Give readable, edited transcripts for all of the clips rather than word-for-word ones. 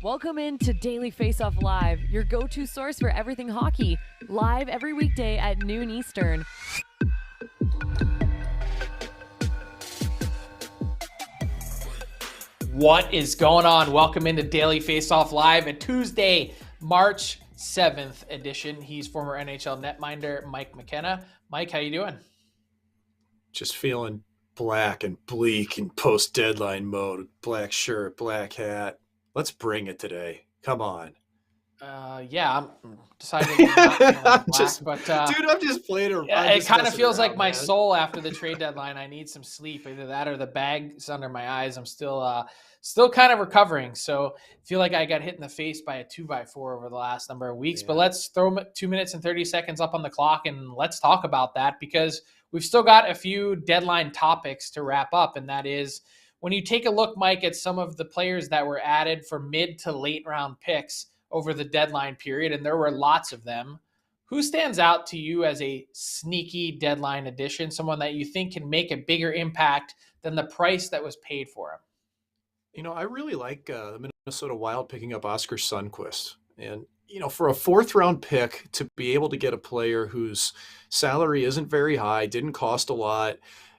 Welcome into Daily Faceoff Live, your go-to source for everything hockey. Live every weekday at noon Eastern. What is going on? Welcome into Daily Faceoff Live, a Tuesday, March 7th edition. He's former NHL netminder Mike McKenna. Mike, how you doing? Just feeling black and bleak in post-deadline mode. Black shirt, black hat. Let's bring it today. Come on. Yeah, I'm deciding not feeling black, dude, I'm just playing around. It kind of feels like my soul after the trade deadline. I need some sleep, either that or the bags under my eyes. I'm still kind of recovering. So I feel like I got hit in the face by a 2x4 over the last number of weeks. Yeah. But let's throw 2 minutes and 30 seconds up on the clock and let's talk about that, because we've still got a few deadline topics to wrap up. And that is, when you take a look, Mike, at some of the players that were added for mid to late round picks over the deadline period, and there were lots of them, who stands out to you as a sneaky deadline addition, someone that you think can make a bigger impact than the price that was paid for him? You know, I really like the Minnesota Wild picking up Oskar Sundqvist. And, you know, for a fourth round pick, to be able to get a player whose salary isn't very high, didn't cost a lot.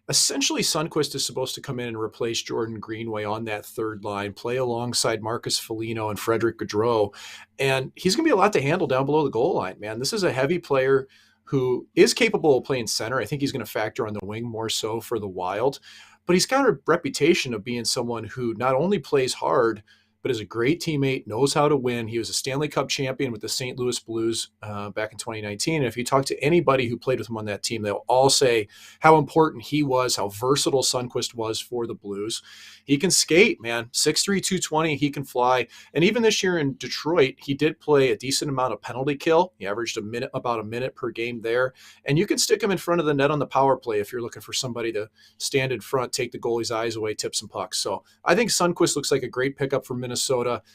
Essentially, Sundqvist is supposed to come in and replace Jordan Greenway on that third line, play alongside Marcus Foligno and Frederick Gaudreau. And he's going to be a lot to handle down below the goal line, man. This is a heavy player who is capable of playing center. I think he's going to factor on the wing more so for the Wild. But he's got a reputation of being someone who not only plays hard, but is a great teammate, knows how to win. He was a Stanley Cup champion with the St. Louis Blues back in 2019. And if you talk to anybody who played with him on that team, they'll all say how important he was, how versatile Sundqvist was for the Blues. He can skate, man. 6'3", 220, he can fly. And even this year in Detroit, he did play a decent amount of penalty kill. He averaged about a minute per game there. And you can stick him in front of the net on the power play if you're looking for somebody to stand in front, take the goalie's eyes away, tip some pucks. So I think Sundqvist looks like a great pickup for Minnesota.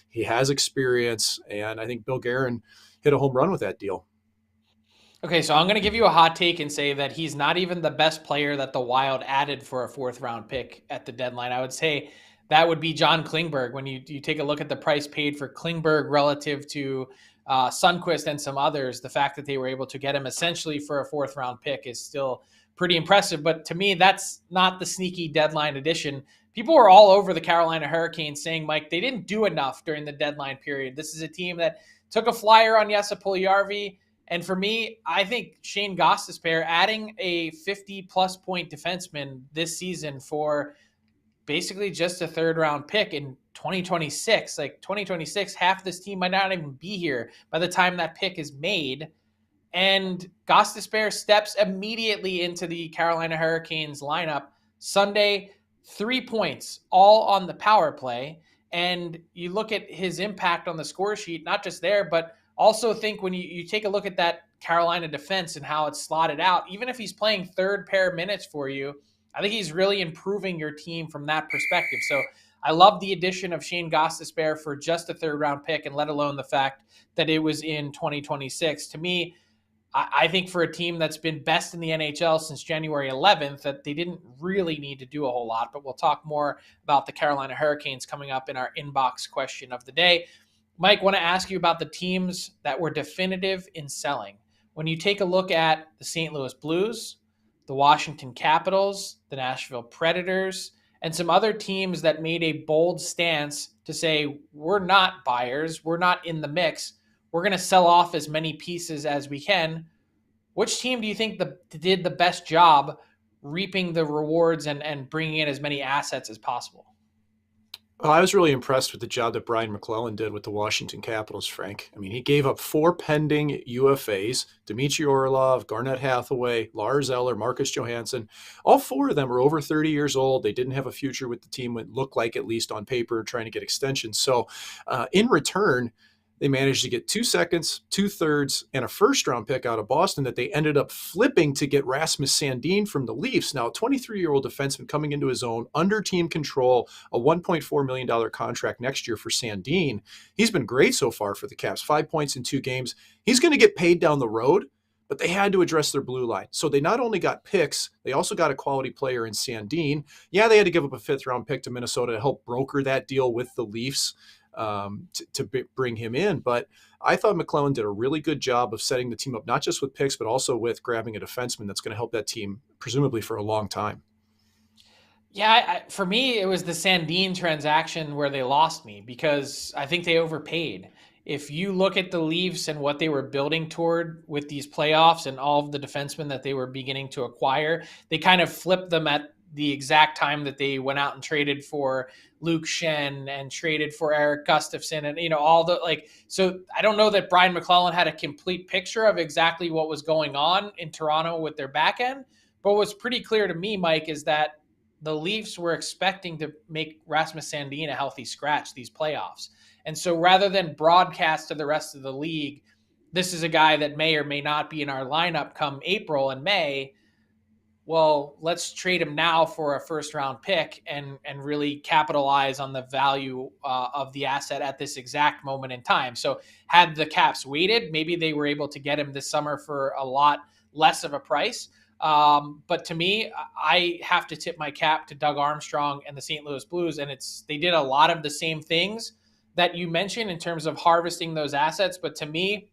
He has experience, and I think Bill Guerin hit a home run with that deal. Okay, so I'm going to give you a hot take and say that he's not even the best player that the Wild added for a fourth round pick at the deadline. I would say that would be John Klingberg. When you take a look at the price paid for Klingberg relative to Sundqvist and some others, the fact that they were able to get him essentially for a fourth round pick is still pretty impressive. But to me, that's not the sneaky deadline addition. People were all over the Carolina Hurricanes saying, Mike, they didn't do enough during the deadline period. This is a team that took a flyer on Jesse Puljujarvi. And for me, I think Shane Gostisbehere adding a 50-plus point defenseman this season for basically just a third-round pick in 2026. Like 2026, half this team might not even be here by the time that pick is made. And Gostisbehere steps immediately into the Carolina Hurricanes lineup Sunday, 3 points, all on the power play. And you look at his impact on the score sheet, not just there, but also think when you take a look at that Carolina defense and how it's slotted out, even if he's playing third pair minutes for you, I think he's really improving your team from that perspective. So I love the addition of Shane Gostisbehere for just a third round pick, and let alone the fact that it was in 2026. To me, I think for a team that's been best in the NHL since January 11th, that they didn't really need to do a whole lot. But we'll talk more about the Carolina Hurricanes coming up in our inbox question of the day. Mike, I want to ask you about the teams that were definitive in selling. When you take a look at the St. Louis Blues, the Washington Capitals, the Nashville Predators, and some other teams that made a bold stance to say, we're not buyers, we're not in the mix, we're going to sell off as many pieces as we can. Which team do you think did the best job reaping the rewards and bringing in as many assets as possible? Well, I was really impressed with the job that Brian McClellan did with the Washington Capitals, Frank. I mean, he gave up 4 pending UFAs, Dmitry Orlov, Garnett Hathaway, Lars Eller, Marcus Johansson. All 4 of them are over 30 years old. They didn't have a future with the team, it looked like, at least on paper, trying to get extensions. So in return, they managed to get 2 seconds, 2 thirds, and a first-round pick out of Boston that they ended up flipping to get Rasmus Sandin from the Leafs. Now, a 23-year-old defenseman coming into his own, under team control, a $1.4 million contract next year for Sandin. He's been great so far for the Caps, 5 points in 2 games. He's going to get paid down the road, but they had to address their blue line. So they not only got picks, they also got a quality player in Sandin. Yeah, they had to give up a 5th-round pick to Minnesota to help broker that deal with the Leafs. bring him in. But I thought McClellan did a really good job of setting the team up, not just with picks, but also with grabbing a defenseman that's going to help that team presumably for a long time. Yeah, for me, it was the Sandin transaction where they lost me because I think they overpaid. If you look at the Leafs and what they were building toward with these playoffs and all of the defensemen that they were beginning to acquire, they kind of flipped them at the exact time that they went out and traded for Luke Shen and traded for Eric Gustafson and, all the so I don't know that Brian McClellan had a complete picture of exactly what was going on in Toronto with their back end. But what's pretty clear to me, Mike, is that the Leafs were expecting to make Rasmus Sandin a healthy scratch these playoffs. And so rather than broadcast to the rest of the league, this is a guy that may or may not be in our lineup come April and May, well, let's trade him now for a first-round pick and really capitalize on the value of the asset at this exact moment in time. So had the Caps waited, maybe they were able to get him this summer for a lot less of a price. But to me, I have to tip my cap to Doug Armstrong and the St. Louis Blues. And they did a lot of the same things that you mentioned in terms of harvesting those assets. But to me,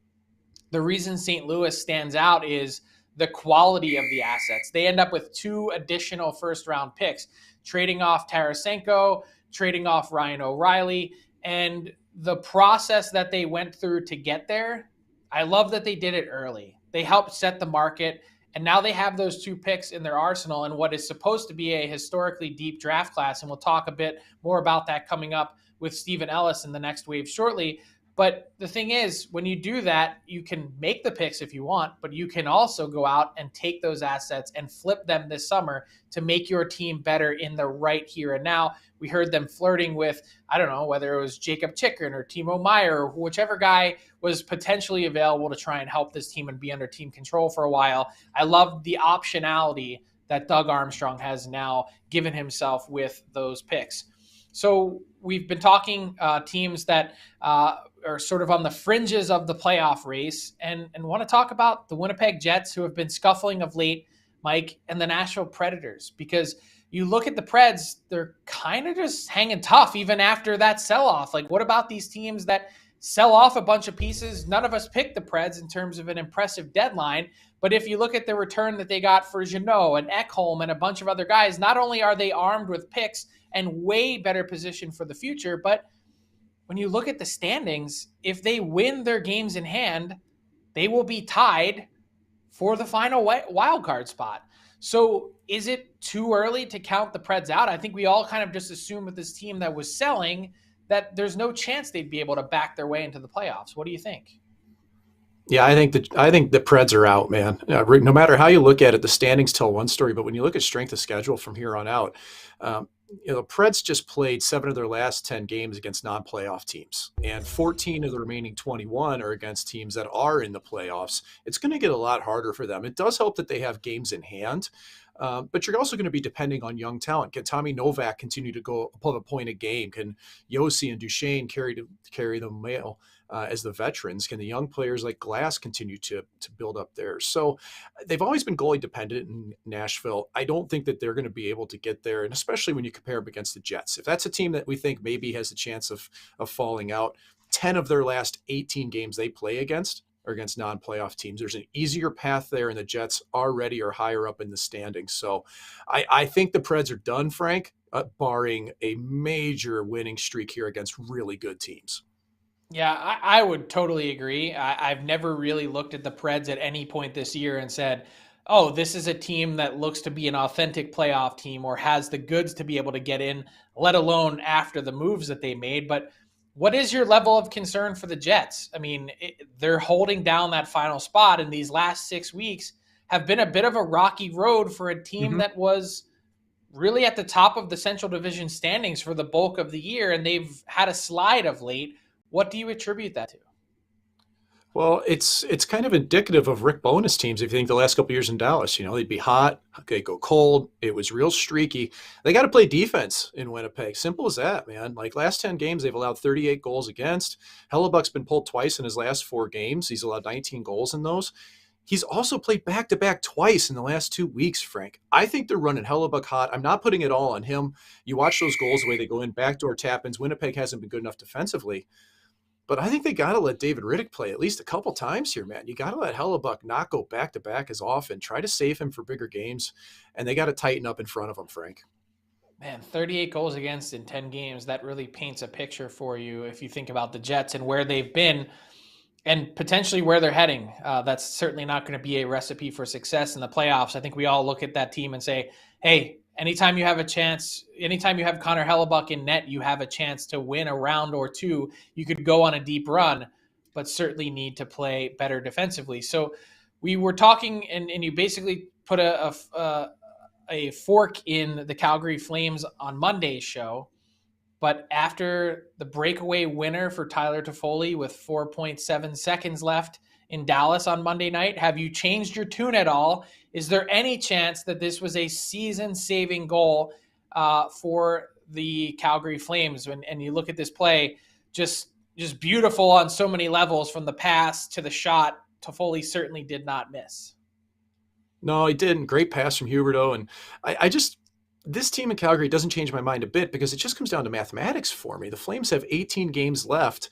the reason St. Louis stands out is the quality of the assets. They end up with 2 additional first-round picks, trading off Tarasenko, trading off Ryan O'Reilly, and the process that they went through to get there. I love that they did it early. They helped set the market. And now they have those 2 picks in their arsenal in what is supposed to be a historically deep draft class. And we'll talk a bit more about that coming up with Stephen Ellis in the next wave shortly. But the thing is, when you do that, you can make the picks if you want, but you can also go out and take those assets and flip them this summer to make your team better in the right here and now. We heard them flirting with, I don't know, whether it was Jacob Chikrin or Timo Meier or whichever guy was potentially available to try and help this team and be under team control for a while. I love the optionality that Doug Armstrong has now given himself with those picks. So we've been talking teams that are sort of on the fringes of the playoff race and want to talk about the Winnipeg Jets, who have been scuffling of late, Mike, and the Nashville Predators, because you look at the Preds, they're kind of just hanging tough even after that sell-off. Like, what about these teams that sell off a bunch of pieces? None of us picked the Preds in terms of an impressive deadline, but if you look at the return that they got for Jeannot and Ekholm and a bunch of other guys, not only are they armed with picks and way better positioned for the future, but when you look at the standings, if they win their games in hand, they will be tied for the final wild card spot. So is it too early to count the Preds out? I think we all kind of just assumed with this team that was selling that there's no chance they'd be able to back their way into the playoffs. What do you think? Yeah, I think the Preds are out, man. No matter how you look at it, the standings tell one story, but when you look at strength of schedule from here on out, Preds just played 7 of their last 10 games against non-playoff teams, and 14 of the remaining 21 are against teams that are in the playoffs. It's going to get a lot harder for them. It does help that they have games in hand, but you're also going to be depending on young talent. Can Tommy Novak continue to go above a point a game? Can Yossi and Duchesne carry the mail as the veterans? Can the young players like Glass continue to build up theirs? So they've always been goalie dependent in Nashville. I don't think that they're going to be able to get there, and especially when you compare them against the Jets. If that's a team that we think maybe has a chance of falling out, 10 of their last 18 games they play against are against non-playoff teams. There's an easier path there, and the Jets already are higher up in the standings. So I think the Preds are done, Frank, barring a major winning streak here against really good teams. Yeah, I would totally agree. I've never really looked at the Preds at any point this year and said, oh, this is a team that looks to be an authentic playoff team or has the goods to be able to get in, let alone after the moves that they made. But what is your level of concern for the Jets? I mean, they're holding down that final spot, and these last 6 weeks have been a bit of a rocky road for a team that was really at the top of the Central Division standings for the bulk of the year, and they've had a slide of late. What do you attribute that to? Well, it's kind of indicative of Rick Bowness teams. If you think the last couple of years in Dallas, they'd be hot, they'd go cold. It was real streaky. They got to play defense in Winnipeg. Simple as that, man. Like last 10 games, they've allowed 38 goals against. Hellebuck's been pulled twice in his last 4 games. He's allowed 19 goals in those. He's also played back-to-back twice in the last 2 weeks, Frank. I think they're running Hellebuck hot. I'm not putting it all on him. You watch those goals the way they go in, backdoor tap-ins. Winnipeg hasn't been good enough defensively. But I think they got to let David Riddick play at least a couple times here, man. You got to let Hellebuck not go back-to-back as often. Try to save him for bigger games, and they got to tighten up in front of him, Frank. Man, 38 goals against in 10 games. That really paints a picture for you if you think about the Jets and where they've been and potentially where they're heading. That's certainly not going to be a recipe for success in the playoffs. I think we all look at that team and say, hey, anytime you have a chance, anytime you have Connor Hellebuck in net, you have a chance to win a round or two. You could go on a deep run, but certainly need to play better defensively. So we were talking, and you basically put a fork in the Calgary Flames on Monday's show. But after the breakaway winner for Tyler Toffoli with 4.7 seconds left in Dallas on Monday night, have you changed your tune at all? Is there any chance that this was a season-saving goal for the Calgary Flames? And you look at this play, just beautiful on so many levels, from the pass to the shot. Toffoli certainly did not miss. No, he didn't. Great pass from Huberdeau. And I just, this team in Calgary doesn't change my mind a bit because it just comes down to mathematics for me. The Flames have 18 games left.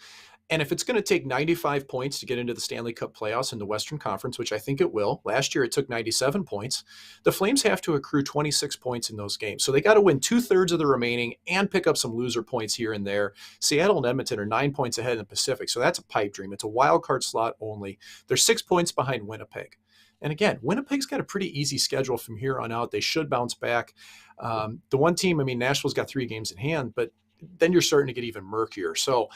And if it's going to take 95 points to get into the Stanley Cup playoffs in the Western Conference, which I think it will, last year it took 97 points, the Flames have to accrue 26 points in those games. So they got to win 2/3 of the remaining and pick up some loser points here and there. Seattle and Edmonton are 9 points ahead in the Pacific. So that's a pipe dream. It's a wild card slot only. They're 6 points behind Winnipeg. And again, Winnipeg's got a pretty easy schedule from here on out. They should bounce back. The one team, I mean, Nashville's got 3 games in hand, but then you're starting to get even murkier. So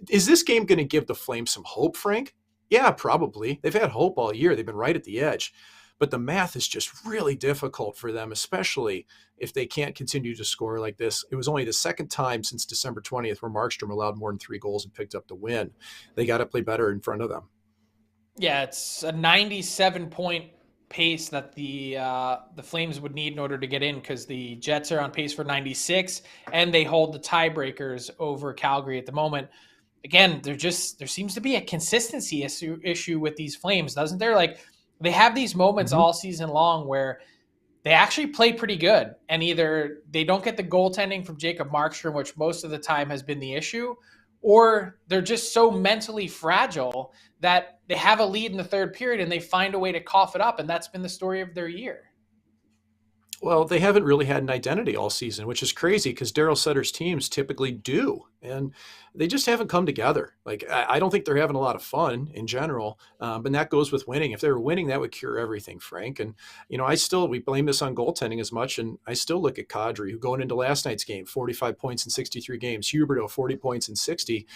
is this game going to give the Flames some hope, Frank? Yeah, probably. They've had hope all year. They've been right at the edge. But the math is just really difficult for them, especially if they can't continue to score like this. It was only the second time since December 20th where Markstrom allowed more than 3 goals and picked up the win. They got to play better in front of them. Yeah, it's a 97-point pace that the Flames would need in order to get in, because the Jets are on pace for 96 and they hold the tiebreakers over Calgary at the moment. Again, there seems to be a consistency issue with these Flames, doesn't there? Like, they have these moments all season long where they actually play pretty good, and either they don't get the goaltending from Jacob Markstrom, which most of the time has been the issue, or they're just so mentally fragile that they have a lead in the third period and they find a way to cough it up. And that's been the story of their year. Well, they haven't really had an identity all season, which is crazy because Darryl Sutter's teams typically do. And they just haven't come together. Like, I don't think they're having a lot of fun in general. And that goes with winning. If they were winning, that would cure everything, Frank. And, you know, we blame this on goaltending as much. And I still look at Kadri, who going into last night's game, 45 points in 63 games, Huberdeau, 40 points in 60.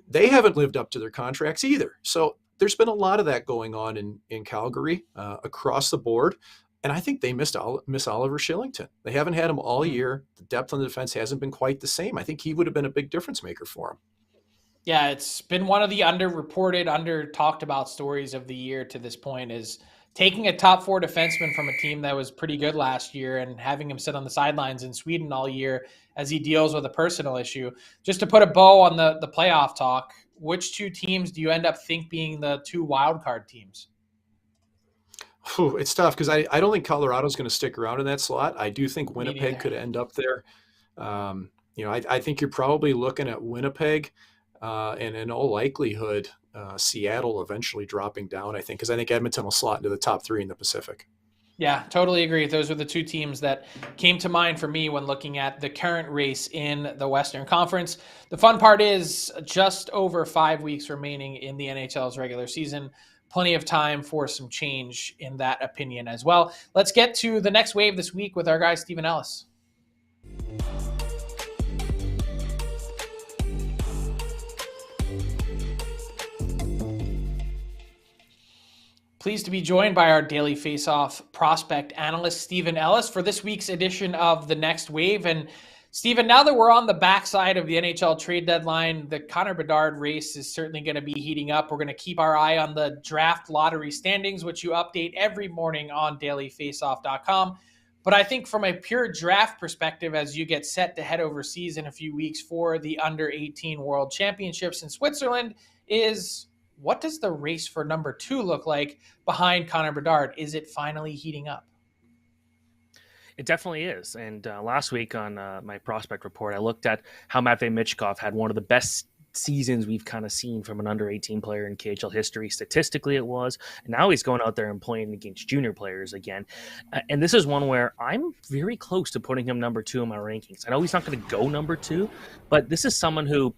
They haven't lived up to their contracts either. So there's been a lot of that going on in Calgary across the board. And I think they miss Oliver Shillington. They haven't had him all year. The depth on the defense hasn't been quite the same. I think he would have been a big difference maker for him. Yeah, it's been one of the underreported, under-talked about stories of the year to this point, is taking a top 4 defenseman from a team that was pretty good last year and having him sit on the sidelines in Sweden all year as he deals with a personal issue. Just to put a bow on the playoff talk, which 2 teams do you end up being the 2 wildcard teams? It's tough because I don't think Colorado's going to stick around in that slot. I do think Winnipeg could end up there. I think you're probably looking at Winnipeg and in all likelihood Seattle eventually dropping down, I think, because I think Edmonton will slot into the top 3 in the Pacific. Yeah, totally agree. Those were the 2 teams that came to mind for me when looking at the current race in the Western Conference. The fun part is just over 5 weeks remaining in the NHL's regular season. Plenty of time for some change in that opinion as well. Let's get to the next wave this week with our guy, Stephen Ellis. Pleased to be joined by our daily Faceoff prospect analyst, Stephen Ellis, for this week's edition of The Next Wave. And Stephen, now that we're on the backside of the NHL trade deadline, the Connor Bedard race is certainly going to be heating up. We're going to keep our eye on the draft lottery standings, which you update every morning on dailyfaceoff.com. But I think from a pure draft perspective, as you get set to head overseas in a few weeks for the Under-18 World Championships in Switzerland, is what does the race for number 2 look like behind Connor Bedard? Is it finally heating up? It definitely is. And last week on my prospect report, I looked at how Matvei Michkov had one of the best seasons we've kind of seen from an under 18 player in KHL history. Statistically, it was. And now he's going out there and playing against junior players again. And this is one where I'm very close to putting him number 2 in my rankings. I know he's not going to go number 2, but this is someone who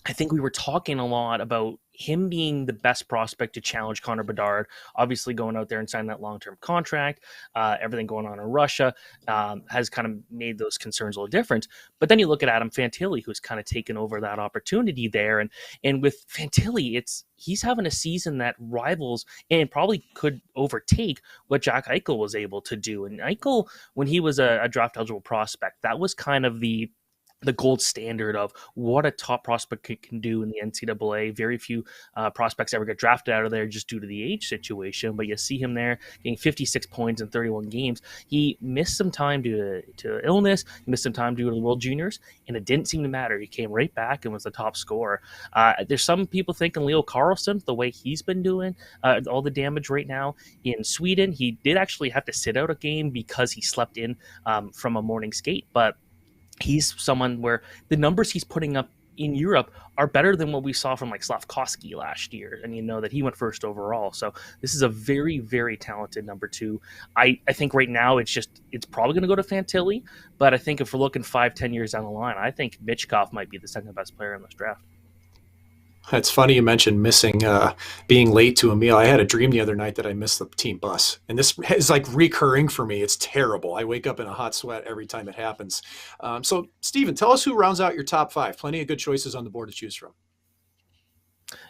I think we were talking a lot about him being the best prospect to challenge Connor Bedard, obviously going out there and signing that long-term contract, everything going on in Russia has kind of made those concerns a little different. But then you look at Adam Fantilli, who's kind of taken over that opportunity there. And with Fantilli, he's having a season that rivals and probably could overtake what Jack Eichel was able to do. And Eichel, when he was a draft-eligible prospect, that was kind of the gold standard of what a top prospect can do in the NCAA. Very few prospects ever get drafted out of there just due to the age situation, but you see him there getting 56 points in 31 games. He missed some time due to illness, he missed some time due to the World Juniors, and it didn't seem to matter. He came right back and was the top scorer. There's some people thinking Leo Carlsson, the way he's been doing, all the damage right now in Sweden. He did actually have to sit out a game because he slept in from a morning skate, but he's someone where the numbers he's putting up in Europe are better than what we saw from like Slavkovsky last year. And you know that he went first overall. So this is a very, very talented number 2. I think right now it's probably going to go to Fantilli. But I think if we're looking 5-10 years down the line, I think Michkov might be the second best player in this draft. It's funny you mentioned missing, being late to a meal. I had a dream the other night that I missed the team bus, and this is like recurring for me. It's terrible. I wake up in a hot sweat every time it happens. So, Steven, tell us who rounds out your top 5. Plenty of good choices on the board to choose from.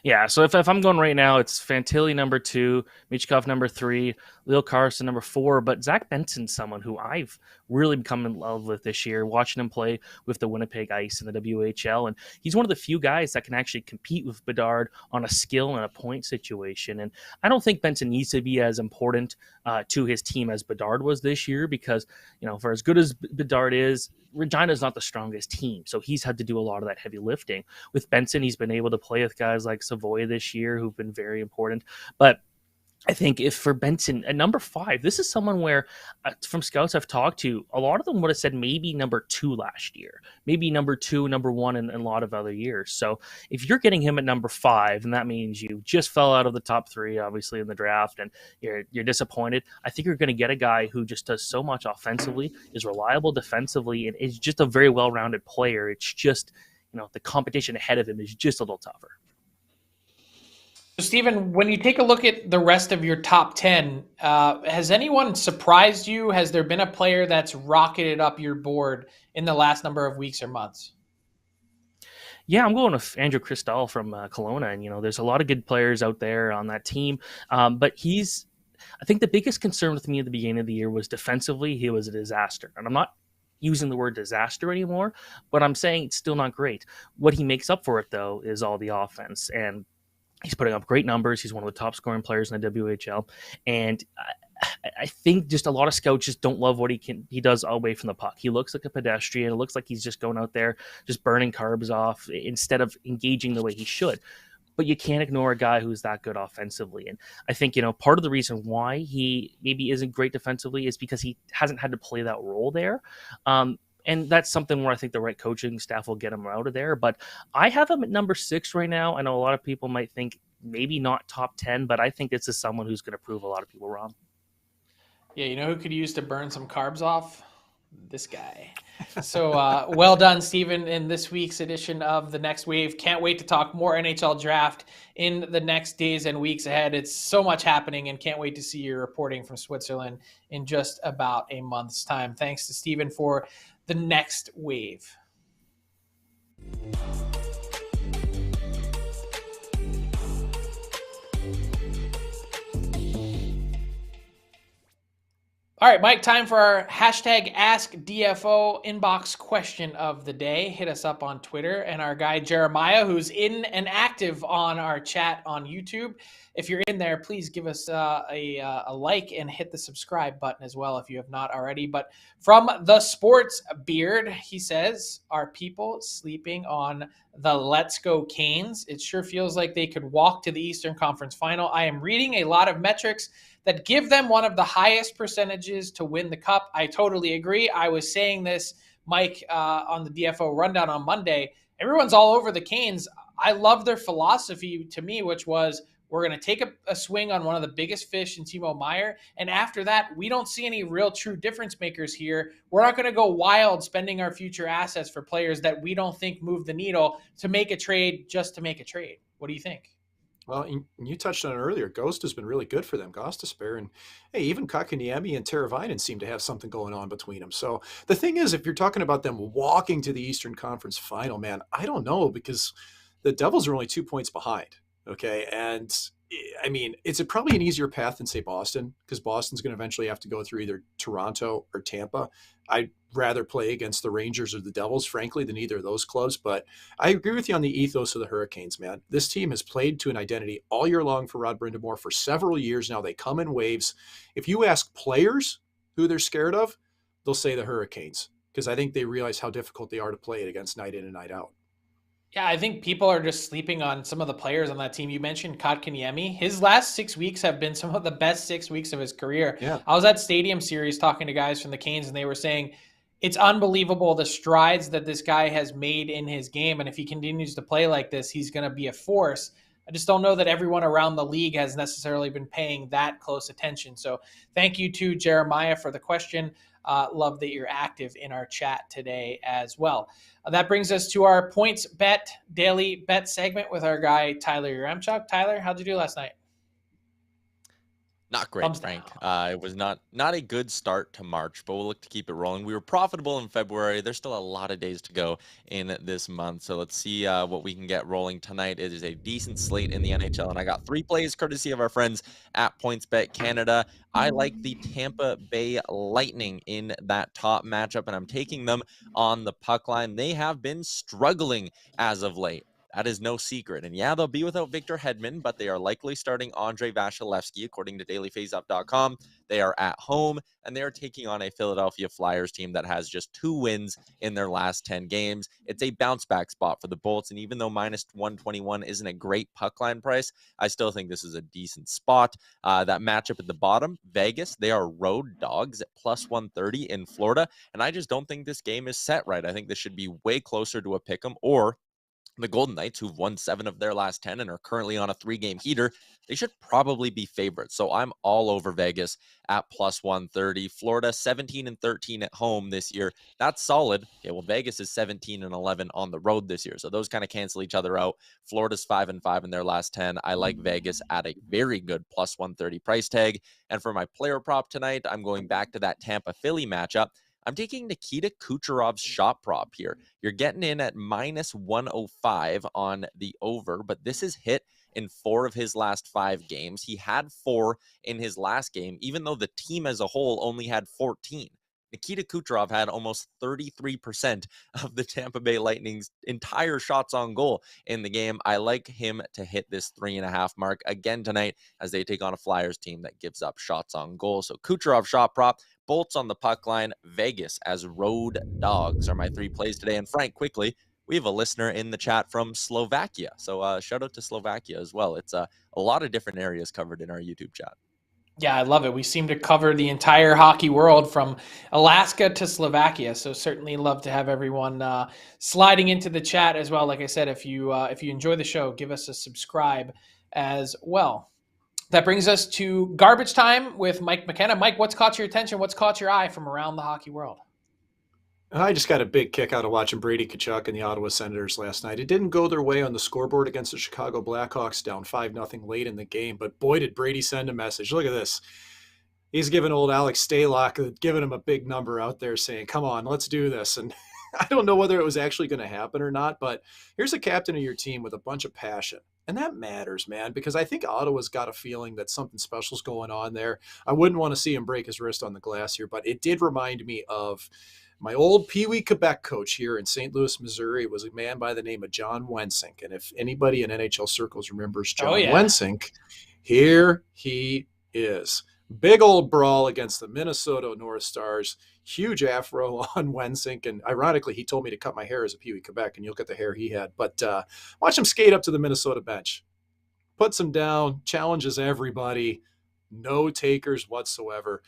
Yeah, so if I'm going right now, it's Fantilli number 2, Michkov number 3, Leo Carlsson number 4, but Zach Benson's someone who I've really become in love with this year, watching him play with the Winnipeg Ice in the WHL, and he's one of the few guys that can actually compete with Bedard on a skill and a point situation, and I don't think Benson needs to be as important to his team as Bedard was this year because, you know, for as good as Bedard is, Regina's not the strongest team, so he's had to do a lot of that heavy lifting. With Benson, he's been able to play with guys like Savoy this year who've been very important, but I think if for Benson at number 5, this is someone where from scouts I've talked to, a lot of them would have said maybe number 2 last year, maybe number 2, number 1 in a lot of other years. So if you're getting him at number 5, and that means you just fell out of the top 3, obviously in the draft, and you're disappointed, I think you're going to get a guy who just does so much offensively, is reliable defensively, and is just a very well-rounded player. It's just, you know, the competition ahead of him is just a little tougher. So, Stephen, when you take a look at the rest of your top 10, has anyone surprised you? Has there been a player that's rocketed up your board in the last number of weeks or months? Yeah, I'm going with Andrew Cristal from Kelowna, and, you know, there's a lot of good players out there on that team, but I think the biggest concern with me at the beginning of the year was defensively, he was a disaster, and I'm not using the word disaster anymore, but I'm saying it's still not great. What he makes up for it, though, is all the offense, and he's putting up great numbers. He's one of the top scoring players in the WHL. And I think just a lot of scouts just don't love what he does away from the puck. He looks like a pedestrian. It looks like he's just going out there, just burning carbs off instead of engaging the way he should. But you can't ignore a guy who's that good offensively. And I think, you know, part of the reason why he maybe isn't great defensively is because he hasn't had to play that role there. And that's something where I think the right coaching staff will get him out of there. But I have him at number 6 right now. I know a lot of people might think maybe not top 10, but I think this is someone who's going to prove a lot of people wrong. Yeah, you know who could use to burn some carbs off? This guy. So well done, Stephen, in this week's edition of The Next Wave. Can't wait to talk more NHL draft in the next days and weeks ahead. It's so much happening, and can't wait to see your reporting from Switzerland in just about a month's time. Thanks to Stephen for The Next Wave. All right, Mike, time for our hashtag AskDFO inbox question of the day. Hit us up on Twitter, and our guy Jeremiah, who's in and active on our chat on YouTube. If you're in there, please give us a like and hit the subscribe button as well if you have not already. But from the Sports Beard, he says, are people sleeping on the Let's Go Canes. It sure feels like they could walk to the Eastern Conference Final. I am reading a lot of metrics that give them one of the highest percentages to win the cup. I totally agree. I was saying this, Mike, on the DFO rundown on Monday. Everyone's all over the Canes. I love their philosophy to me, which was we're going to take a swing on one of the biggest fish in Timo Meier. And after that, we don't see any real true difference makers here. We're not going to go wild spending our future assets for players that we don't think move the needle to make a trade just to make a trade. What do you think? Well, you touched on it earlier. Ghost has been really good for them, Gostisbehere. And hey, even Kakaniemi and Teravainen seem to have something going on between them. So the thing is, if you're talking about them walking to the Eastern Conference Final, man, I don't know, because the Devils are only 2 points behind. Okay. And I mean, it's probably an easier path than, say, Boston, because Boston's going to eventually have to go through either Toronto or Tampa. I'd rather play against the Rangers or the Devils, frankly, than either of those clubs. But I agree with you on the ethos of the Hurricanes, man. This team has played to an identity all year long for Rod Brind'Amour for several years now. They come in waves. If you ask players who they're scared of, they'll say the Hurricanes, because I think they realize how difficult they are to play it against night in and night out. Yeah, I think people are just sleeping on some of the players on that team. You mentioned Kotkaniemi. His last 6 weeks have been some of the best 6 weeks of his career. Yeah. I was at Stadium Series talking to guys from the Canes, and they were saying it's unbelievable the strides that this guy has made in his game. And if he continues to play like this, he's going to be a force. I just don't know that everyone around the league has necessarily been paying that close attention. So thank you to Jeremiah for the question. Love that you're active in our chat today as well. That brings us to our Pointsbet daily bet segment with our guy, Tyler Yaremchuk. Tyler, how'd you do last night? Not great, Frank. It was not a good start to March, but we'll look to keep it rolling. We were profitable in February. There's still a lot of days to go in this month, so let's see what we can get rolling tonight. It is a decent slate in the NHL, and I got 3 plays courtesy of our friends at PointsBet Canada. I like the Tampa Bay Lightning in that top matchup, and I'm taking them on the puck line. They have been struggling as of late. That is no secret. And yeah, they'll be without Victor Hedman, but they are likely starting Andrei Vasilevsky, according to dailyfaceoff.com. They are at home, and they are taking on a Philadelphia Flyers team that has just 2 wins in their last 10 games. It's a bounce-back spot for the Bolts, and even though minus 121 isn't a great puck line price, I still think this is a decent spot. That matchup at the bottom, Vegas, they are road dogs at plus 130 in Florida, and I just don't think this game is set right. I think this should be way closer to a pick'em, or the Golden Knights, who've won 7 of their last 10 and are currently on a 3-game heater, they should probably be favorites. So I'm all over Vegas at plus 130. Florida 17-13 at home this year. That's solid. Okay, well, Vegas is 17-11 on the road this year. So those kind of cancel each other out. Florida's 5-5 in their last 10. I like Vegas at a very good plus 130 price tag. And for my player prop tonight, I'm going back to that Tampa-Philly matchup. I'm taking Nikita Kucherov's shot prop here. You're getting in at minus 105 on the over, but this is hit in 4 of his last 5 games. He had 4 in his last game, even though the team as a whole only had 14. Nikita Kucherov had almost 33% of the Tampa Bay Lightning's entire shots on goal in the game. I like him to hit this 3.5 mark again tonight as they take on a Flyers team that gives up shots on goal. So Kucherov shot prop, Bolts on the puck line, Vegas as road dogs are my 3 plays today. And Frank, quickly, we have a listener in the chat from Slovakia. So shout out to Slovakia as well. It's a lot of different areas covered in our YouTube chat. Yeah, I love it. We seem to cover the entire hockey world from Alaska to Slovakia. So certainly love to have everyone sliding into the chat as well. Like I said, if you enjoy the show, give us a subscribe as well. That brings us to garbage time with Mike McKenna. Mike, what's caught your attention? What's caught your eye from around the hockey world? I just got a big kick out of watching Brady Tkachuk and the Ottawa Senators last night. It didn't go their way on the scoreboard against the Chicago Blackhawks down 5-0 late in the game, but boy, did Brady send a message. Look at this. He's giving old Alex Stalock, giving him a big number out there saying, come on, let's do this. And I don't know whether it was actually going to happen or not, but here's a captain of your team with a bunch of passion. And that matters, man, because I think Ottawa's got a feeling that something special's going on there. I wouldn't want to see him break his wrist on the glass here, but it did remind me of my old Pee Wee Quebec coach here in St. Louis, Missouri. Was a man by the name of John Wensink. And if anybody in NHL circles remembers John Wensink, here he is. Big old brawl against the Minnesota North Stars. Huge afro on Wensink. And ironically, he told me to cut my hair as a Pee Wee Quebec, and you'll get the hair he had. But watch him skate up to the Minnesota bench. Puts him down, challenges everybody. No takers whatsoever.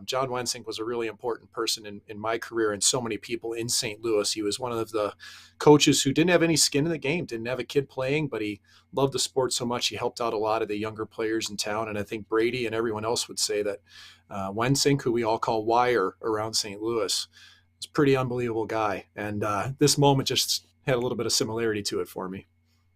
John Wensink was a really important person in my career and so many people in St. Louis. He was one of the coaches who didn't have any skin in the game, didn't have a kid playing, but he loved the sport so much. He helped out a lot of the younger players in town. And I think Brady and everyone else would say that Wensink, who we all call Wire around St. Louis, was a pretty unbelievable guy. And this moment just had a little bit of similarity to it for me.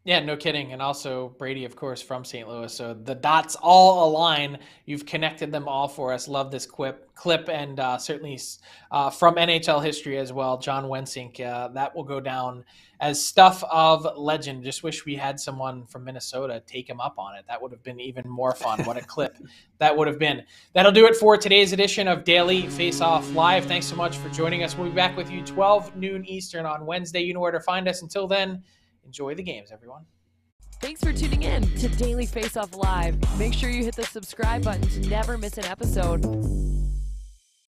Yeah, no kidding. And also Brady, of course, from St. Louis. So the dots all align. You've connected them all for us. Love this clip and certainly from NHL history as well. John Wensink, that will go down as stuff of legend. Just wish we had someone from Minnesota take him up on it. That would have been even more fun. What a clip that would have been. That'll do it for today's edition of Daily Faceoff Live. Thanks so much for joining us. We'll be back with you 12 noon Eastern on Wednesday. You know where to find us. Until then, enjoy the games, everyone. Thanks for tuning in to Daily Faceoff Live. Make sure you hit the subscribe button to never miss an episode.